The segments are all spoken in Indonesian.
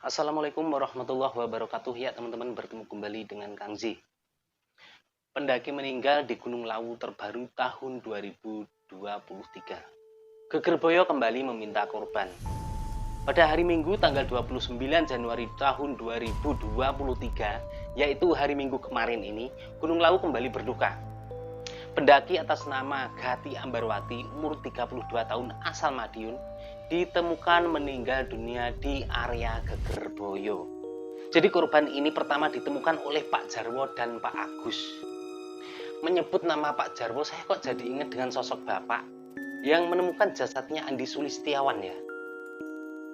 Assalamualaikum warahmatullahi wabarakatuh. Ya teman-teman, bertemu kembali dengan Kang Zi. Pendaki meninggal di Gunung Lawu terbaru tahun 2023. Gegerboyo kembali meminta korban. Pada hari Minggu tanggal 29 Januari tahun 2023, yaitu hari Minggu kemarin ini, Gunung Lawu kembali berduka. Pendaki atas nama Gati Ambarwati, umur 32 tahun, asal Madiun, ditemukan meninggal dunia di area Gegerboyo. Jadi korban ini pertama ditemukan oleh Pak Jarwo dan Pak Agus. Menyebut nama Pak Jarwo, saya kok jadi ingat dengan sosok bapak yang menemukan jasadnya Andi Sulistiawan ya.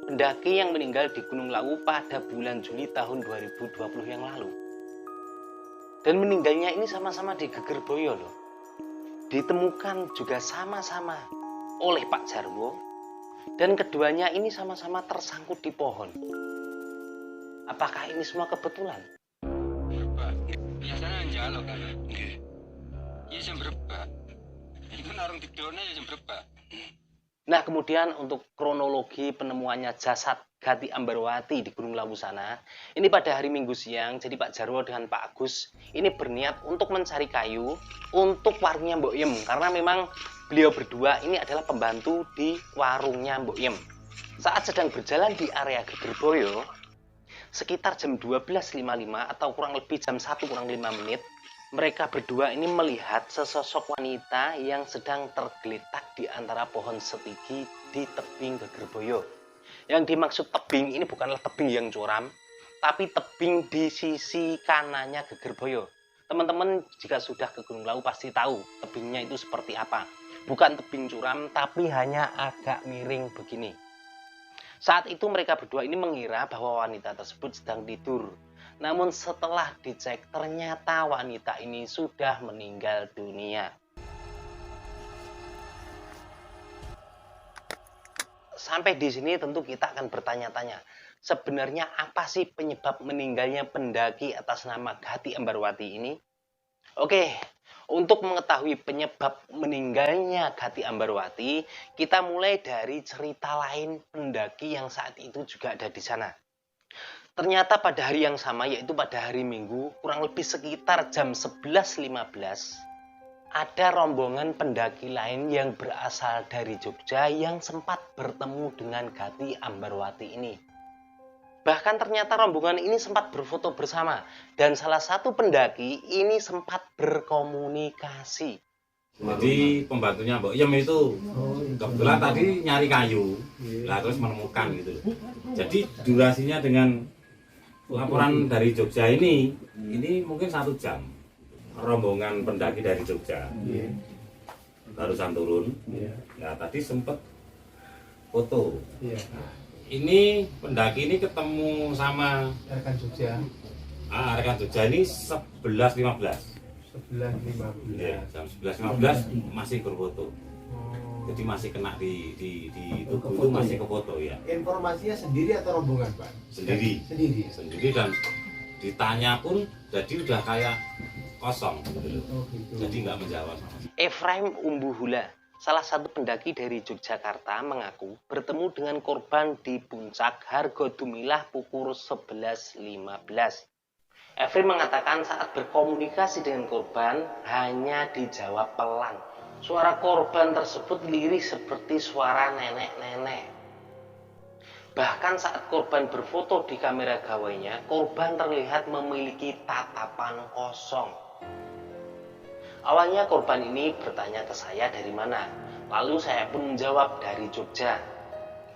Pendaki yang meninggal di Gunung Lawu pada bulan Juli tahun 2020 yang lalu. Dan meninggalnya ini sama-sama di Gegerboyo loh. Ditemukan juga sama-sama oleh Pak Jarwo. Dan keduanya ini sama-sama tersangkut di pohon. Apakah ini semua kebetulan? Biasanya njalo kan. Nggih. Iya jam berapa? Iku narung didone ya jam berapa? Nah, kemudian untuk kronologi penemuannya jasad Gati Ambarwati di Gunung Lawu sana, ini pada hari Minggu siang, jadi Pak Jarwo dengan Pak Agus ini berniat untuk mencari kayu untuk warungnya Mbok Yem, karena memang beliau berdua ini adalah pembantu di warungnya Mbok Yem. Saat sedang berjalan di area Gegerboyo, sekitar jam 12.55 atau kurang lebih jam 1 kurang 5 menit, mereka berdua ini melihat sesosok wanita yang sedang tergeletak di antara pohon setigi di tebing Gegerboyo. Yang dimaksud tebing ini bukanlah tebing yang curam, tapi tebing di sisi kanannya Gegerboyo. Teman-teman jika sudah ke Gunung Lawu pasti tahu tebingnya itu seperti apa. Bukan tebing curam, tapi hanya agak miring begini. Saat itu mereka berdua ini mengira bahwa wanita tersebut sedang tidur. Namun setelah dicek ternyata wanita ini sudah meninggal dunia. Sampai di sini tentu kita akan bertanya-tanya, sebenarnya apa sih penyebab meninggalnya pendaki atas nama Gati Ambarwati ini? Oke, untuk mengetahui penyebab meninggalnya Gati Ambarwati, kita mulai dari cerita lain pendaki yang saat itu juga ada di sana. Ternyata pada hari yang sama, yaitu pada hari Minggu, kurang lebih sekitar jam 11.15, ada rombongan pendaki lain yang berasal dari Jogja yang sempat bertemu dengan Gati Ambarwati ini. Bahkan ternyata rombongan ini sempat berfoto bersama dan salah satu pendaki ini sempat berkomunikasi. Jadi pembantunya Mbok Yem itu kebetulan tadi nyari kayu, lah terus menemukan gitu. Jadi durasinya dengan laporan dari Jogja ini mungkin 1 jam. Rombongan pendaki dari Jogja barusan turun. Ya tadi sempat foto. Ini pendaki ini ketemu sama rekan Jogja. Rekan Jogja ini 11.15. 11.15. Ya, jam 11.15 masih berfoto. Jadi masih kena di tubuh itu masih ke foto ya. Informasinya sendiri atau rombongan, Pak? Sendiri. Sendiri dan ditanya pun jadi udah kayak kosong gitu. Gitu. Jadi nggak menjawab. Efraim Umbuhula, salah satu pendaki dari Yogyakarta, mengaku bertemu dengan korban di puncak Hargodumilah pukul 11.15. Efraim mengatakan saat berkomunikasi dengan korban hanya dijawab pelan. Suara korban tersebut lirih seperti suara nenek-nenek. Bahkan saat korban berfoto di kamera gawainya, korban terlihat memiliki tatapan kosong. Awalnya korban ini bertanya ke saya dari mana. Lalu saya pun menjawab dari Jogja.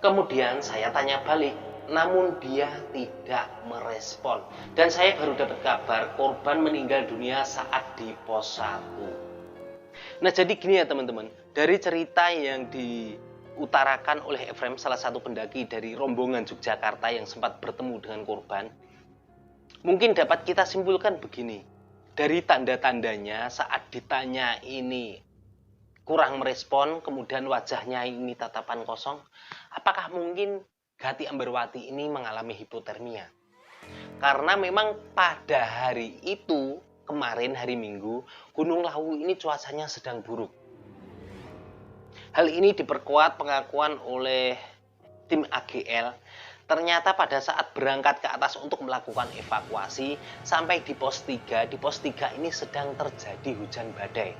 Kemudian saya tanya balik, namun dia tidak merespon. Dan saya baru dapat kabar korban meninggal dunia saat di pos 1. Nah jadi gini ya teman-teman, dari cerita yang diutarakan oleh Efraim, salah satu pendaki dari rombongan Yogyakarta yang sempat bertemu dengan korban, mungkin dapat kita simpulkan begini. Dari tanda-tandanya saat ditanya ini kurang merespon, kemudian wajahnya ini tatapan kosong, apakah mungkin Gati Ambarwati ini mengalami hipotermia? Karena memang pada hari itu, kemarin hari Minggu, Gunung Lawu ini cuacanya sedang buruk. Hal ini diperkuat pengakuan oleh tim AGL Ternyata pada saat berangkat ke atas untuk melakukan evakuasi, sampai di pos 3 ini sedang terjadi hujan badai.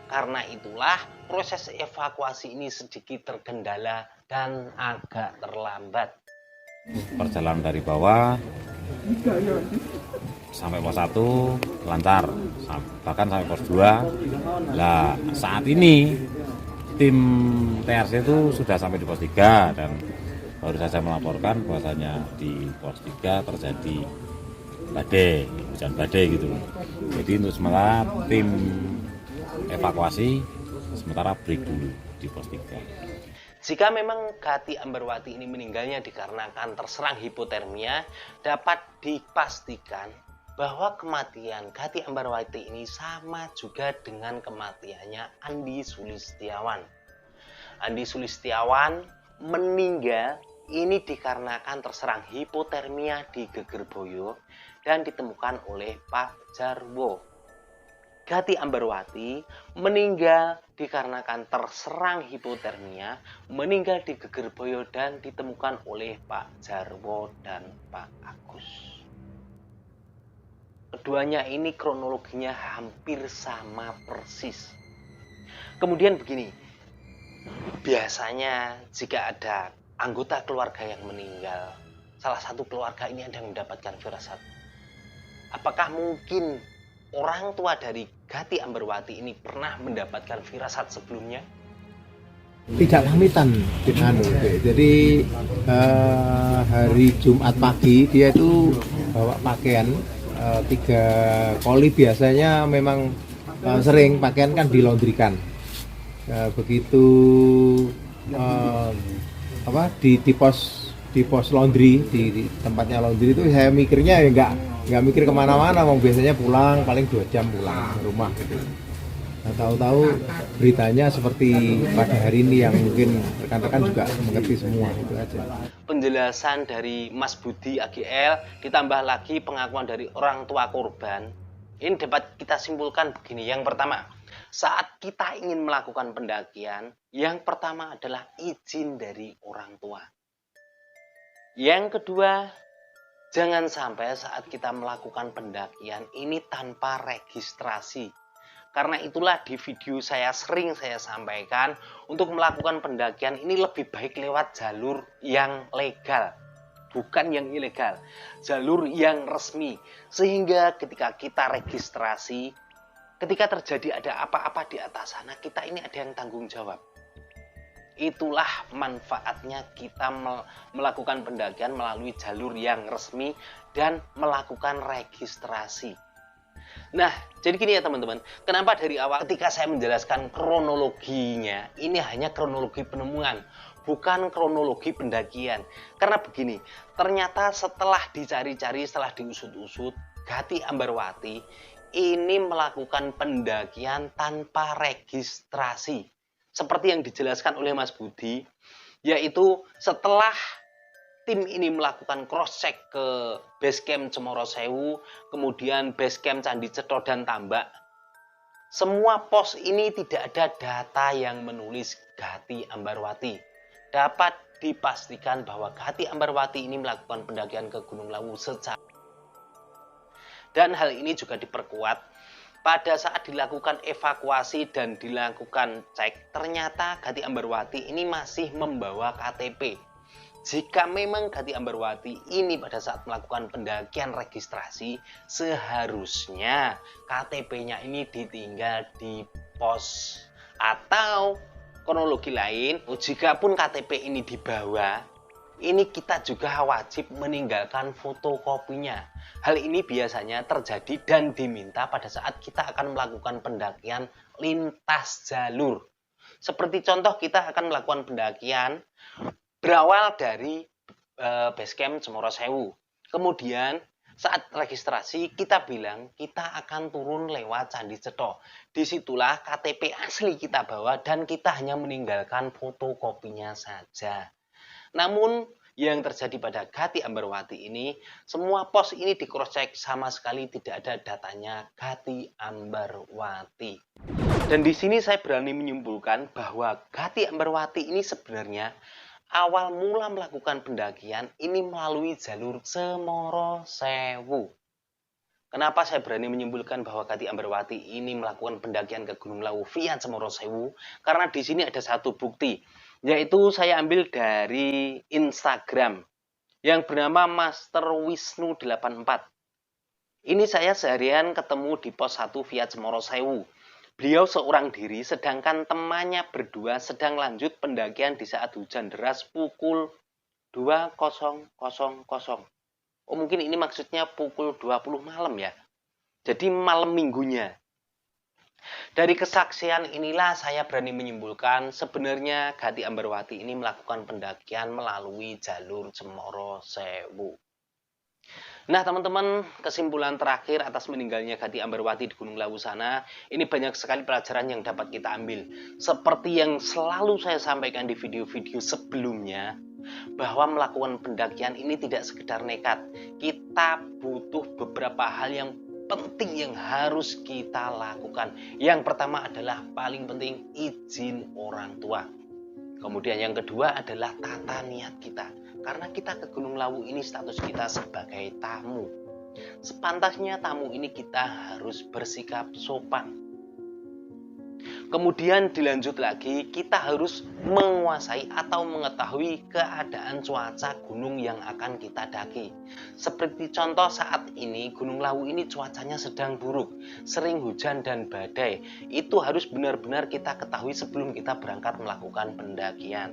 Karena itulah proses evakuasi ini sedikit terkendala dan agak terlambat. Perjalanan dari bawah sampai pos 1 lancar, bahkan sampai pos 2. Nah, saat ini tim TRC itu sudah sampai di pos 3 dan baru saja melaporkan bahwasanya di pos 3 terjadi badai, hujan badai gitu. Jadi untuk sementara tim evakuasi sementara break dulu di pos 3. Jika memang Gati Ambarwati ini meninggalnya dikarenakan terserang hipotermia, dapat dipastikan bahwa kematian Gati Ambarwati ini sama juga dengan kematiannya Andi Sulistiawan. Andi Sulistiawan meninggal ini dikarenakan terserang hipotermia di Gegerboyo dan ditemukan oleh Pak Jarwo. Gati Ambarwati meninggal dikarenakan terserang hipotermia, meninggal di Gegerboyo dan ditemukan oleh Pak Jarwo dan Pak Agus. Keduanya ini kronologinya hampir sama persis. Kemudian begini, biasanya jika ada anggota keluarga yang meninggal, salah satu keluarga ini ada yang mendapatkan firasat. Apakah mungkin orang tua dari Gati Ambarwati ini pernah mendapatkan firasat sebelumnya? Tidak pamitan. Jadi hari Jumat pagi dia itu bawa pakaian 3 koli, biasanya memang sering pakaian kan dilondrikan. Begitu di pos laundry, di tempatnya laundry itu saya mikirnya ya nggak mikir kemana-mana, mau biasanya pulang paling 2 jam pulang ke rumah gitu. Nah, tahu-tahu beritanya seperti pada hari ini yang mungkin rekan-rekan juga mengerti semua, itu aja. Penjelasan dari Mas Budi AGL ditambah lagi pengakuan dari orang tua korban, ini dapat kita simpulkan begini. Yang pertama, saat kita ingin melakukan pendakian, yang pertama adalah izin dari orang tua. Yang kedua, jangan sampai saat kita melakukan pendakian ini tanpa registrasi. Karena itulah di video saya sering saya sampaikan, untuk melakukan pendakian ini lebih baik lewat jalur yang legal, bukan yang ilegal. Jalur yang resmi, sehingga ketika kita registrasi, ketika terjadi ada apa-apa di atas sana, kita ini ada yang tanggung jawab. Itulah manfaatnya kita melakukan pendakian melalui jalur yang resmi dan melakukan registrasi. Nah, jadi gini ya teman-teman, kenapa dari awal ketika saya menjelaskan kronologinya, ini hanya kronologi penemuan, bukan kronologi pendakian. Karena begini, ternyata setelah dicari-cari, setelah diusut-usut, Gati Ambarwati ini melakukan pendakian tanpa registrasi. Seperti yang dijelaskan oleh Mas Budi, yaitu setelah tim ini melakukan cross-check ke base camp Cemoro Sewu, kemudian base camp Candi Cetho dan Tambak, semua pos ini tidak ada data yang menulis Gati Ambarwati. Dapat dipastikan bahwa Gati Ambarwati ini melakukan pendakian ke Gunung Lawu secara. Dan hal ini juga diperkuat pada saat dilakukan evakuasi dan dilakukan cek, ternyata Gati Ambarwati ini masih membawa KTP. Jika memang Gati Ambarwati ini pada saat melakukan pendakian registrasi, seharusnya KTP-nya ini ditinggal di pos. Atau kronologi lain, jika pun KTP ini dibawa, ini kita juga wajib meninggalkan fotokopinya. Hal ini biasanya terjadi dan diminta pada saat kita akan melakukan pendakian lintas jalur. Seperti contoh, kita akan melakukan pendakian berawal dari base camp Cemoro Sewu. Kemudian saat registrasi kita bilang kita akan turun lewat Candi Cetho. Disitulah KTP asli kita bawa dan kita hanya meninggalkan fotokopinya saja. Namun yang terjadi pada Gati Ambarwati ini, semua pos ini di cross check, sama sekali tidak ada datanya Gati Ambarwati. Dan di sini saya berani menyimpulkan bahwa Gati Ambarwati ini sebenarnya awal mula melakukan pendakian ini melalui jalur Cemoro Sewu. Kenapa saya berani menyimpulkan bahwa Kati Ambarwati ini melakukan pendakian ke Gunung Lawu via Cemoro Sewu? Karena di sini ada satu bukti, yaitu saya ambil dari Instagram yang bernama Master Wisnu 84. Ini saya seharian ketemu di pos 1 via Cemoro Sewu. Beliau seorang diri, sedangkan temannya berdua sedang lanjut pendakian di saat hujan deras pukul 20.00. Oh, mungkin ini maksudnya pukul 20 malam ya. Jadi malam minggunya. Dari kesaksian inilah saya berani menyimpulkan sebenarnya Kati Ambarwati ini melakukan pendakian melalui jalur Cemoro Sewu. Nah teman-teman, kesimpulan terakhir atas meninggalnya Kati Ambarwati di Gunung Lawu sana, ini banyak sekali pelajaran yang dapat kita ambil. Seperti yang selalu saya sampaikan di video-video sebelumnya, bahwa melakukan pendakian ini tidak sekedar nekat. Kita butuh beberapa hal yang penting yang harus kita lakukan. Yang pertama adalah paling penting izin orang tua. Kemudian yang kedua adalah tata niat kita. Karena kita ke Gunung Lawu ini status kita sebagai tamu. Sepantasnya tamu ini kita harus bersikap sopan. Kemudian dilanjut lagi, kita harus menguasai atau mengetahui keadaan cuaca gunung yang akan kita daki. Seperti contoh saat ini, Gunung Lawu ini cuacanya sedang buruk, sering hujan dan badai. Itu harus benar-benar kita ketahui sebelum kita berangkat melakukan pendakian.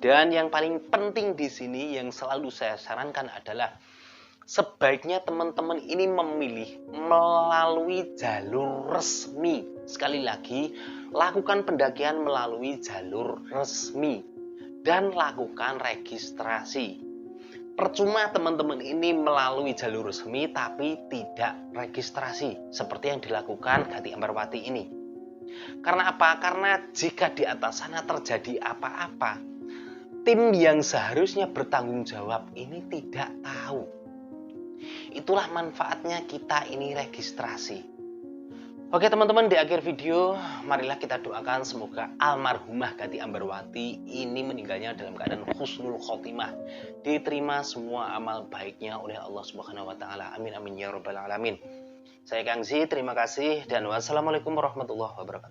Dan yang paling penting di sini yang selalu saya sarankan adalah sebaiknya teman-teman ini memilih melalui jalur resmi. Sekali lagi, lakukan pendakian melalui jalur resmi dan lakukan registrasi. Percuma teman-teman ini melalui jalur resmi tapi tidak registrasi seperti yang dilakukan Kati Ambarwati ini. Karena apa? Karena jika di atas sana terjadi apa-apa, tim yang seharusnya bertanggung jawab ini tidak tahu. Itulah manfaatnya kita ini registrasi. Oke teman-teman, di akhir video marilah kita doakan semoga almarhumah Kati Ambarwati ini meninggalnya dalam keadaan husnul khotimah, diterima semua amal baiknya oleh Allah Subhanahu wa taala. Amin amin ya rabbal alamin. Saya Kang Zi, terima kasih dan wassalamualaikum warahmatullahi wabarakatuh.